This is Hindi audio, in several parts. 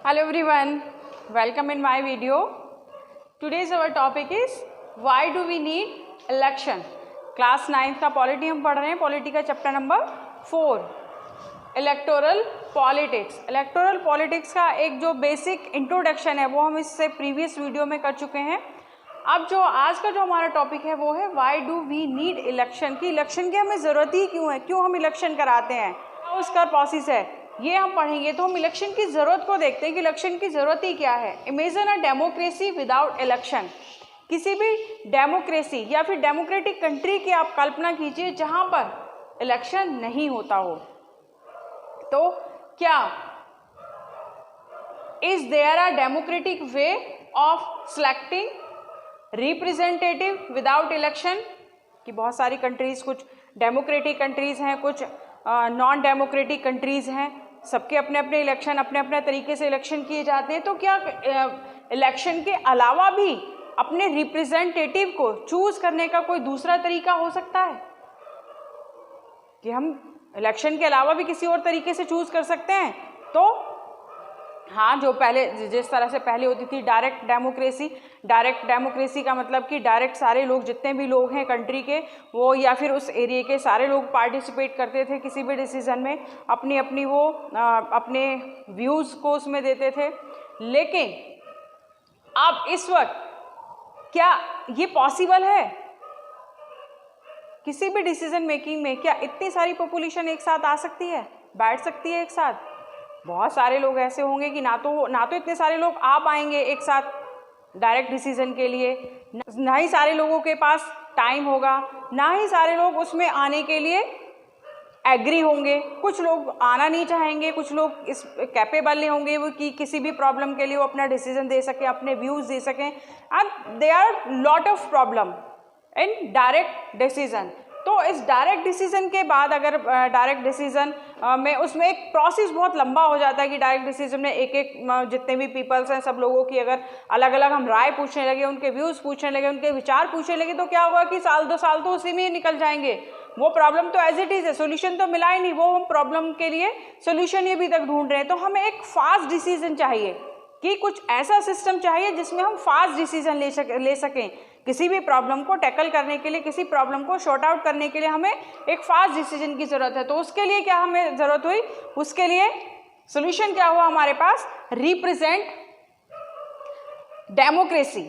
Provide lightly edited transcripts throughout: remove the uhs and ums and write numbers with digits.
Hello everyone, welcome in my video. Today's our topic is why do we need election. Class 9th का पॉलिटी हम पढ़ रहे हैं. पॉलिटी का chapter number 4 electoral politics. Electoral politics का एक जो बेसिक इंट्रोडक्शन है वो हम इससे प्रीवियस वीडियो में कर चुके हैं. अब जो आज का जो हमारा टॉपिक है वो है why do we need election. की इलेक्शन की हमें ज़रूरत ही क्यों है, क्यों हम इलेक्शन कराते हैं, उसका प्रोसेस है, ये हम पढ़ेंगे. तो हम इलेक्शन की ज़रूरत को देखते हैं कि इलेक्शन की ज़रूरत ही क्या है. Imagine a democracy without election. किसी भी डेमोक्रेसी या फिर डेमोक्रेटिक कंट्री की आप कल्पना कीजिए जहाँ पर इलेक्शन नहीं होता हो. तो क्या is there a democratic way of selecting representative without election. कि बहुत सारी कंट्रीज़, कुछ डेमोक्रेटिक कंट्रीज़ हैं, कुछ नॉन डेमोक्रेटिक कंट्रीज़ हैं, सबके अपने अपने इलेक्शन, अपने अपने तरीके से इलेक्शन किए जाते हैं. तो क्या इलेक्शन के अलावा भी अपने रिप्रेजेंटेटिव को चूज़ करने का कोई दूसरा तरीका हो सकता है कि हम इलेक्शन के अलावा भी किसी और तरीके से चूज़ कर सकते हैं? तो हाँ, जो पहले जिस तरह से पहले होती थी डायरेक्ट डेमोक्रेसी. डायरेक्ट डेमोक्रेसी का मतलब कि डायरेक्ट सारे लोग, जितने भी लोग हैं कंट्री के, वो या फिर उस एरिया के सारे लोग पार्टिसिपेट करते थे किसी भी डिसीज़न में, अपनी अपनी वो अपने व्यूज़ को उसमें देते थे. लेकिन अब इस वक्त क्या ये पॉसिबल है? किसी भी डिसीज़न मेकिंग में क्या इतनी सारी पॉपुलेशन एक साथ आ सकती है, बैठ सकती है एक साथ? बहुत सारे लोग ऐसे होंगे कि ना तो इतने सारे लोग आ पाएंगे एक साथ डायरेक्ट डिसीजन के लिए, ना ही सारे लोगों के पास टाइम होगा, ना ही सारे लोग उसमें आने के लिए एग्री होंगे. कुछ लोग आना नहीं चाहेंगे, कुछ लोग इस कैपेबल नहीं होंगे वो कि किसी भी प्रॉब्लम के लिए वो अपना डिसीजन दे सकें, अपने व्यूज़ दे सकें. And they are lot of problem in direct decision. तो इस डायरेक्ट डिसीजन के बाद अगर डायरेक्ट डिसीजन में उसमें एक प्रोसेस बहुत लंबा हो जाता है कि डायरेक्ट डिसीजन में एक एक जितने भी पीपल्स हैं सब लोगों की अगर अलग अलग हम राय पूछने लगे, उनके व्यूज़ पूछने लगे, उनके विचार पूछने लगे, तो क्या होगा कि साल 2 साल तो उसी में ही निकल जाएंगे. वो प्रॉब्लम तो एज इट इज़ है, सोल्यूशन तो मिला ही नहीं, वो हम प्रॉब्लम के लिए सोल्यूशन ही अभी तक ढूंढ रहे हैं. तो हमें एक फास्ट डिसीजन चाहिए कि कुछ ऐसा सिस्टम चाहिए जिसमें हम फास्ट डिसीजन ले सकें. किसी भी प्रॉब्लम को टैकल करने के लिए, किसी प्रॉब्लम को शॉर्ट आउट करने के लिए हमें एक फास्ट डिसीजन की ज़रूरत है. तो उसके लिए क्या हमें ज़रूरत हुई, उसके लिए सोल्यूशन क्या हुआ हमारे पास? Represent democracy,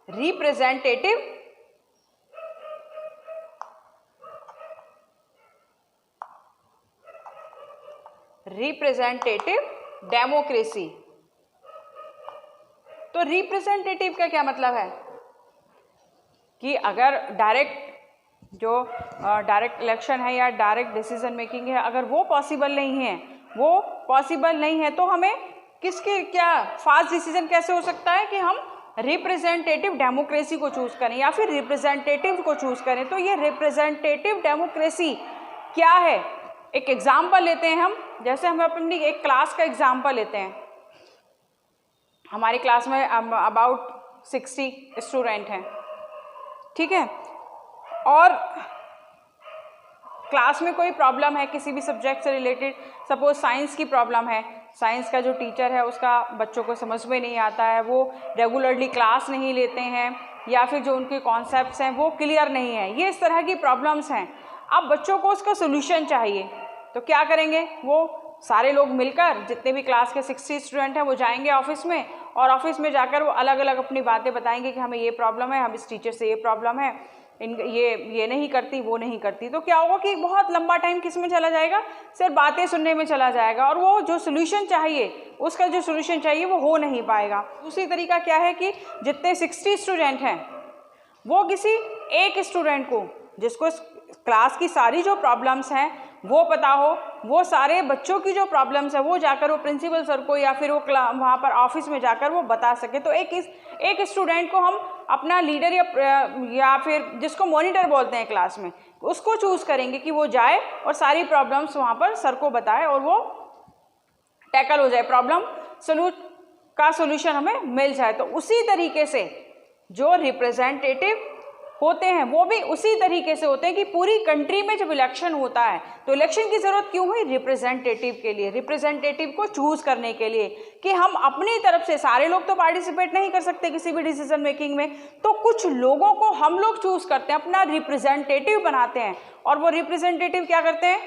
representative democracy. तो रिप्रेजेंटेटिव का क्या मतलब है कि अगर डायरेक्ट इलेक्शन है या डायरेक्ट डिसीजन मेकिंग है, अगर वो पॉसिबल नहीं है तो हमें किसके क्या फास्ट डिसीजन कैसे हो सकता है कि हम रिप्रेजेंटेटिव डेमोक्रेसी को चूज़ करें या फिर रिप्रेजेंटेटिव को चूज़ करें. तो ये रिप्रेजेंटेटिव डेमोक्रेसी क्या है? एक एग्जाम्पल लेते हैं हम. जैसे हम अपनी एक क्लास का एग्जाम्पल लेते हैं. हमारी क्लास में अबाउट 60 स्टूडेंट हैं, ठीक है, और क्लास में कोई प्रॉब्लम है किसी भी सब्जेक्ट से रिलेटेड. सपोज साइंस की प्रॉब्लम है, साइंस का जो टीचर है उसका बच्चों को समझ में नहीं आता है, वो रेगुलरली क्लास नहीं लेते हैं, या फिर जो उनके कॉन्सेप्ट्स हैं वो क्लियर नहीं है. ये इस तरह की प्रॉब्लम्स हैं. अब बच्चों को उसका सोल्यूशन चाहिए, तो क्या करेंगे? वो सारे लोग मिलकर, जितने भी क्लास के 60 स्टूडेंट हैं, वो जाएंगे ऑफिस में, और ऑफिस में जाकर वो अलग अलग अपनी बातें बताएंगे कि हमें ये प्रॉब्लम है, हम इस टीचर से ये प्रॉब्लम है, ये नहीं करती, वो नहीं करती. तो क्या होगा कि बहुत लंबा टाइम किस में चला जाएगा? सिर्फ बातें सुनने में चला जाएगा, और वो जो सोल्यूशन चाहिए, उसका जो सोल्यूशन चाहिए वो हो नहीं पाएगा. दूसरी तरीका क्या है कि जितने 60 स्टूडेंट हैं वो किसी एक स्टूडेंट को, जिसको क्लास की सारी जो प्रॉब्लम्स हैं वो पता हो, वो सारे बच्चों की जो प्रॉब्लम्स है वो जाकर वो प्रिंसिपल सर को या फिर वो वहाँ पर ऑफिस में जाकर वो बता सके. तो एक स्टूडेंट को हम अपना लीडर या फिर जिसको मॉनिटर बोलते हैं क्लास में, उसको चूज़ करेंगे कि वो जाए और सारी प्रॉब्लम्स वहाँ पर सर को बताए और वो टैकल हो जाए, प्रॉब्लम का सोल्यूशन हमें मिल जाए. तो उसी तरीके से जो रिप्रेजेंटेटिव होते हैं वो भी उसी तरीके से होते हैं कि पूरी कंट्री में जब इलेक्शन होता है तो इलेक्शन की ज़रूरत क्यों हुई? रिप्रेजेंटेटिव के लिए, रिप्रेजेंटेटिव को चूज़ करने के लिए कि हम अपनी तरफ से, सारे लोग तो पार्टिसिपेट नहीं कर सकते किसी भी डिसीजन मेकिंग में, तो कुछ लोगों को हम लोग चूज़ करते हैं, अपना रिप्रेजेंटेटिव बनाते हैं। और वो रिप्रेजेंटेटिव क्या करते हैं?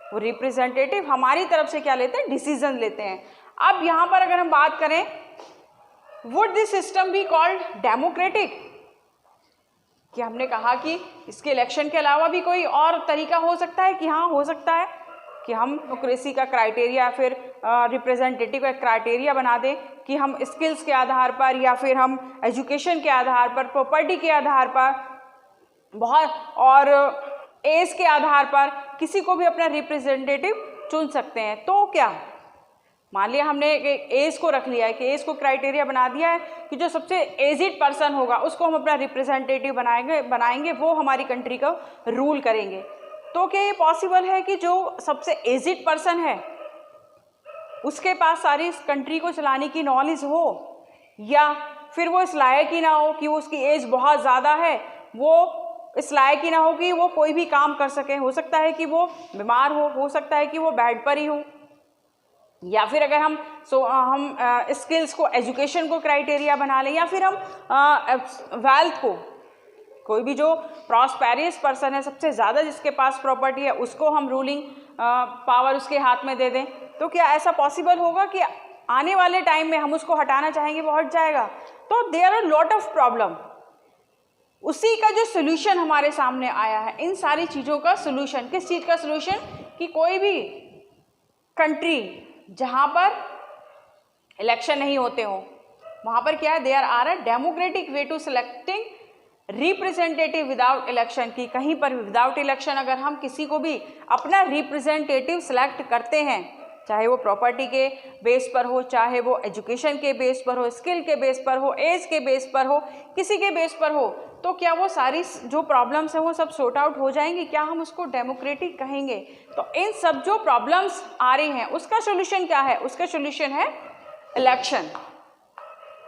वो रिप्रेजेंटेटिव हमारी तरफ से क्या लेते हैं? डिसीजन लेते हैं। अब यहाँ पर अगर हम बात करें, would this system be called democratic? कि हमने कहा कि इसके इलेक्शन के अलावा भी कोई और तरीका हो सकता है कि हाँ हो सकता है कि हम डेमोक्रेसी का क्राइटेरिया, फिर रिप्रेजेंटेटिव का क्राइटेरिया बना दें कि हम स्किल्स के आधार पर या फिर हम एजुकेशन के आधार पर, प्रॉपर्टी के आधार पर, बहुत और एज के आधार पर किसी को भी अपना रिप्रेजेंटेटिव चुन सकते हैं। तो क्या मान लिया हमने एज को रख लिया है कि एज को क्राइटेरिया बना दिया है कि जो सबसे एजिड पर्सन होगा उसको हम अपना रिप्रेजेंटेटिव बनाएंगे, वो हमारी कंट्री का रूल करेंगे। तो क्या ये पॉसिबल है कि जो सबसे एजिड पर्सन है उसके पास सारी इस कंट्री को चलाने की नॉलेज हो, या फिर वो इस लायक ही ना हो कि वो उसकी एज बहुत ज़्यादा है, वो इस लायक ही ना हो कि वो कोई भी काम कर सके? हो सकता है कि वो बीमार हो सकता है कि वो बेड पर ही हो, या फिर अगर हम स्किल्स को, एजुकेशन को क्राइटेरिया बना लें, या फिर हम वेल्थ को, कोई भी जो प्रॉस्पेरियस पर्सन है, सबसे ज़्यादा जिसके पास प्रॉपर्टी है, उसको हम रूलिंग पावर उसके हाथ में दे दें। तो क्या ऐसा पॉसिबल होगा कि आने वाले टाइम में हम उसको हटाना चाहेंगे वो हट जाएगा? तो there are lot of problem. उसी का जो सोल्यूशन हमारे सामने आया है, इन सारी चीज़ों का सोल्यूशन, किस चीज़ का सोल्यूशन? कि कोई भी कंट्री जहाँ पर इलेक्शन नहीं होते हो वहाँ पर क्या है, there are a democratic way to selecting representative without election. की कहीं पर विदाउट इलेक्शन अगर हम किसी को भी अपना रिप्रेजेंटेटिव सिलेक्ट करते हैं, चाहे वो प्रॉपर्टी के बेस पर हो, चाहे वो एजुकेशन के बेस पर हो, स्किल के बेस पर हो, एज के बेस पर हो, किसी के बेस पर हो, तो क्या वो सारी जो प्रॉब्लम्स हैं वो सब सॉर्ट आउट हो जाएंगी? क्या हम उसको डेमोक्रेटिक कहेंगे? तो इन सब जो प्रॉब्लम्स आ रही हैं उसका सोल्यूशन क्या है? उसका सोल्यूशन है इलेक्शन।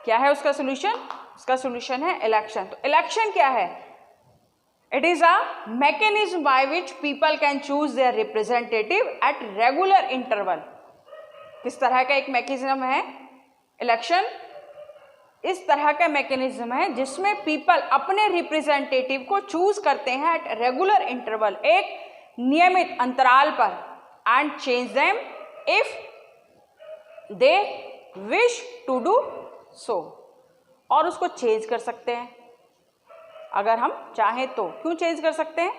क्या है उसका सोल्यूशन? उसका सोल्यूशन है इलेक्शन। तो इलेक्शन क्या है? It is a mechanism by which people can choose their representative at regular interval। किस तरह का एक मैकेनिज्म है इलेक्शन? इस तरह का मैकेनिज्म है जिसमें पीपल अपने रिप्रेजेंटेटिव को चूज करते हैं एट रेगुलर इंटरवल, एक नियमित अंतराल पर, and change them if they wish to do so. और उसको चेंज कर सकते हैं अगर हम चाहें तो। क्यों चेंज कर सकते हैं?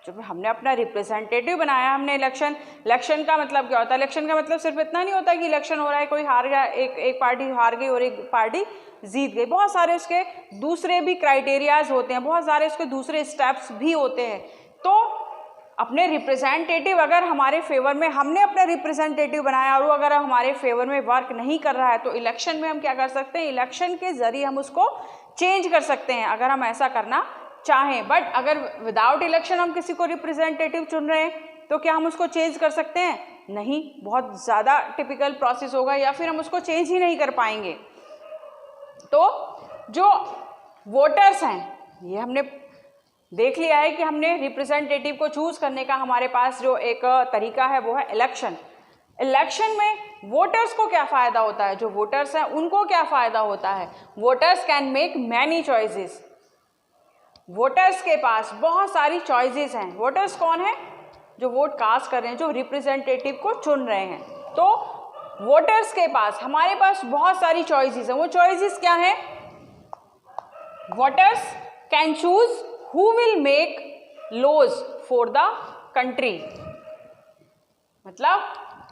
जब हमने अपना रिप्रेजेंटेटिव बनाया, हमने इलेक्शन का मतलब क्या होता है? इलेक्शन का मतलब सिर्फ इतना नहीं होता कि इलेक्शन हो रहा है, कोई हार गया, एक पार्टी हार गई और एक पार्टी जीत गई। बहुत सारे उसके दूसरे भी क्राइटेरियाज होते हैं, बहुत सारे उसके दूसरे स्टेप्स भी होते हैं। तो अपने रिप्रेजेंटेटिव अगर हमारे फेवर में, हमने अपना रिप्रेजेंटेटिव बनाया और वो अगर हमारे फेवर में वर्क नहीं कर रहा है, तो इलेक्शन में हम क्या कर सकते हैं? इलेक्शन के जरिए हम उसको चेंज कर सकते हैं अगर हम ऐसा करना चाहें। बट अगर विदाउट इलेक्शन हम किसी को रिप्रेजेंटेटिव चुन रहे हैं तो क्या हम उसको चेंज कर सकते हैं? नहीं, बहुत ज़्यादा टिपिकल प्रोसेस होगा, या फिर हम उसको चेंज ही नहीं कर पाएंगे। तो जो वोटर्स हैं, ये हमने देख लिया है कि हमने रिप्रेजेंटेटिव को चूज करने का हमारे पास जो एक तरीका है वो है इलेक्शन। इलेक्शन में वोटर्स को क्या फ़ायदा होता है? जो वोटर्स हैं उनको क्या फ़ायदा होता है? Voters can make many choices. Voters के पास बहुत सारी चॉइसेस हैं। वोटर्स कौन है? जो वोट कास्ट कर रहे हैं, जो रिप्रेजेंटेटिव को चुन रहे हैं। तो वोटर्स के पास, हमारे पास बहुत सारी चॉइसेस हैं। वो चॉइसेस क्या हैं? Voters can choose who will make laws for the country। मतलब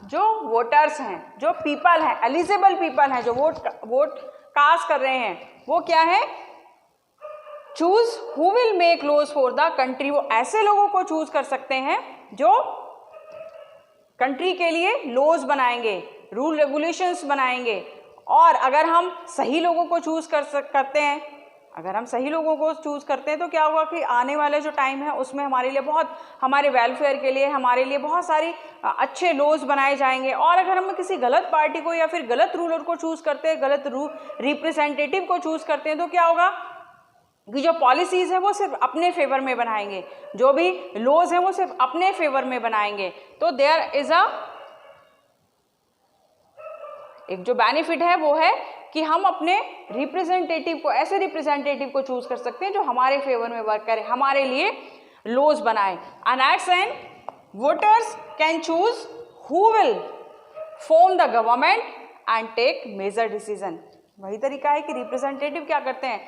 जो वोटर्स हैं, जो पीपल हैं, एलिजिबल पीपल हैं, जो वोट कास्ट कर रहे हैं, वो क्या है? Choose who will make laws for the country। वो ऐसे लोगों को चूज कर सकते हैं जो कंट्री के लिए लॉज बनाएंगे, रूल रेगुलेशंस बनाएंगे। और अगर हम सही लोगों को चूज करते हैं, अगर हम सही लोगों को चूज़ करते हैं तो क्या होगा कि आने वाले जो टाइम है उसमें हमारे लिए बहुत, हमारे वेलफेयर के लिए, हमारे लिए बहुत सारी अच्छे लॉज बनाए जाएंगे। और अगर हम किसी गलत पार्टी को या फिर गलत रूलर को चूज़ करते हैं, गलत रिप्रेजेंटेटिव को चूज़ करते हैं, तो क्या होगा? कि जो पॉलिसीज़ है वो सिर्फ अपने फेवर में बनाएंगे, जो भी लॉज हैं वो सिर्फ अपने फेवर में बनाएंगे। तो देयर इज एक जो बेनिफिट है वो है कि हम अपने रिप्रेजेंटेटिव को, ऐसे रिप्रेजेंटेटिव को चूज कर सकते हैं जो हमारे फेवर में वर्क करे, हमारे लिए लॉज बनाए। And at end voters can choose who will form the government and take major decision. वही तरीका है कि रिप्रेजेंटेटिव क्या करते हैं,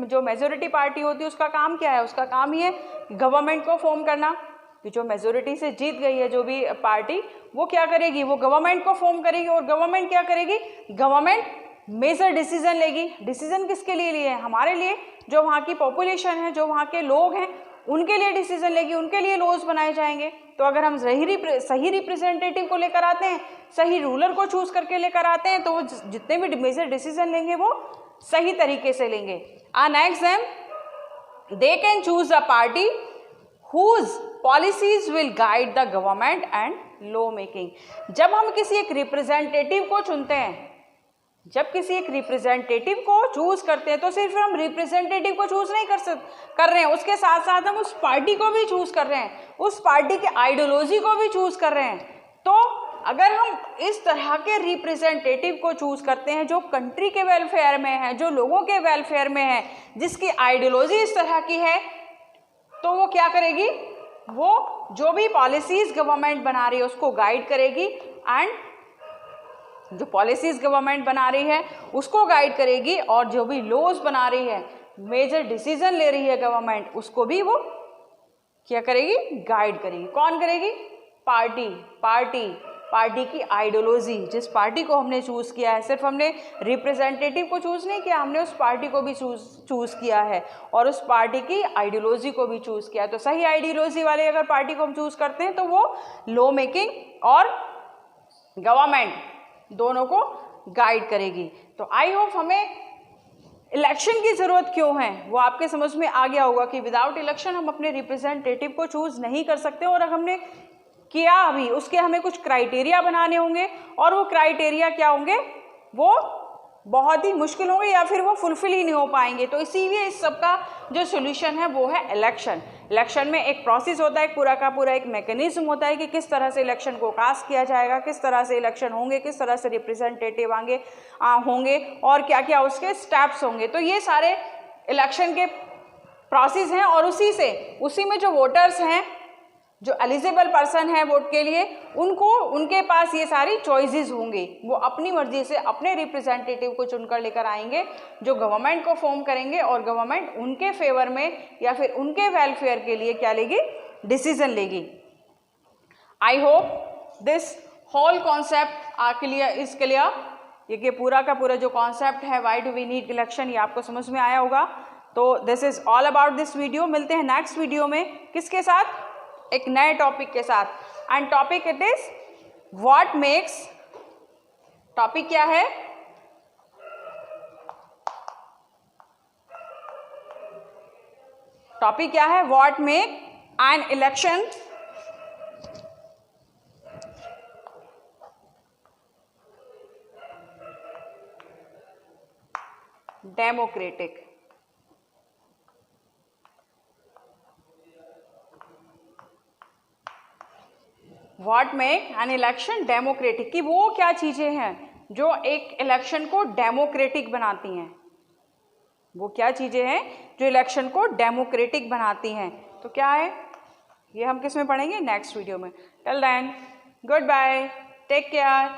जो मेजोरिटी पार्टी होती है उसका काम क्या है, उसका काम ही है गवर्नमेंट को फॉर्म करना। कि जो मेजोरिटी से जीत गई है जो भी पार्टी, वो क्या करेगी, वो गवर्नमेंट को फॉर्म करेगी। और गवर्नमेंट क्या करेगी, गवर्नमेंट मेजर डिसीजन लेगी। डिसीजन किसके लिए लिए है, हमारे लिए, जो वहाँ की पॉपुलेशन है, जो वहाँ के लोग हैं, उनके लिए डिसीजन लेगी, उनके लिए लॉज बनाए जाएंगे। तो अगर हम सही रिप्रेजेंटेटिव को लेकर आते हैं, सही रूलर को चूज करके लेकर आते हैं, तो वो जितने भी मेजर डिसीजन लेंगे वो सही तरीके से लेंगे। Next they can choose a party whose policies will guide the government and law making। जब हम किसी एक रिप्रेजेंटेटिव को चुनते हैं, जब किसी एक रिप्रेजेंटेटिव को चूज करते हैं, तो सिर्फ हम रिप्रेजेंटेटिव को चूज नहीं कर रहे हैं, उसके साथ साथ हम उस पार्टी को भी चूज कर रहे हैं, उस पार्टी के आइडियोलॉजी को भी चूज कर रहे हैं। तो अगर हम इस तरह के रिप्रेजेंटेटिव को चूज करते हैं जो कंट्री के वेलफेयर में है, जो लोगों के वेलफेयर में है, जिसकी आइडियोलॉजी इस तरह की है, तो वो क्या करेगी, वो जो भी पॉलिसीज गवर्नमेंट बना रही है उसको गाइड करेगी। एंड जो पॉलिसीज गवर्नमेंट बना रही है उसको गाइड करेगी, और जो भी लॉज बना रही है, मेजर डिसीजन ले रही है गवर्नमेंट, उसको भी वो क्या करेगी, गाइड करेगी। कौन करेगी, पार्टी की आइडियोलॉजी, जिस पार्टी को हमने चूज किया है, सिर्फ हमने रिप्रेजेंटेटिव को चूज नहीं किया, हमने उस पार्टी को भी चूज किया है और उस पार्टी की आइडियोलॉजी को भी चूज किया है। तो सही आइडियोलॉजी वाले अगर पार्टी को हम चूज करते हैं तो वो लॉ मेकिंग और गवर्नमेंट दोनों को गाइड करेगी। तो आई होप हमें इलेक्शन की ज़रूरत क्यों है वो आपके समझ में आ गया होगा कि विदाउट इलेक्शन हम अपने रिप्रेजेंटेटिव को चूज नहीं कर सकते, और अगर हमने किया अभी उसके हमें कुछ क्राइटेरिया बनाने होंगे, और वो क्राइटेरिया क्या होंगे, वो बहुत ही मुश्किल होंगे या फिर वो फुलफिल ही नहीं हो पाएंगे। तो इसीलिए इस सब का जो सोल्यूशन है वो है इलेक्शन। इलेक्शन में एक प्रोसेस होता है, पूरा का पूरा एक मैकेनिज्म होता है कि किस तरह से इलेक्शन को कास्ट किया जाएगा, किस तरह से इलेक्शन होंगे, किस तरह से रिप्रेजेंटेटिव होंगे और क्या क्या उसके स्टेप्स होंगे। तो ये सारे इलेक्शन के प्रोसेस हैं, और उसी में जो वोटर्स हैं, जो एलिजिबल पर्सन है वोट के लिए, उनके पास ये सारी चॉइसेस होंगी। वो अपनी मर्जी से अपने रिप्रेजेंटेटिव को चुनकर लेकर आएंगे जो गवर्नमेंट को फॉर्म करेंगे, और गवर्नमेंट उनके फेवर में या फिर उनके वेलफेयर के लिए क्या लेगी, डिसीजन लेगी। I hope this whole concept is clear. ये पूरा का पूरा जो कॉन्सेप्ट है why do we need election, ये आपको समझ में आया होगा। तो this is all about this video. मिलते हैं नेक्स्ट वीडियो में किसके साथ, एक नए टॉपिक के साथ। And topic it is what makes, topic क्या है, टॉपिक क्या है, what make an election democratic. What make an election democratic, कि वो क्या चीज़ें हैं जो एक इलेक्शन को डेमोक्रेटिक बनाती हैं, वो क्या चीज़ें हैं जो इलेक्शन को डेमोक्रेटिक बनाती हैं। तो क्या है ये हम किस में पढ़ेंगे, नेक्स्ट वीडियो में। Till then good bye, take care.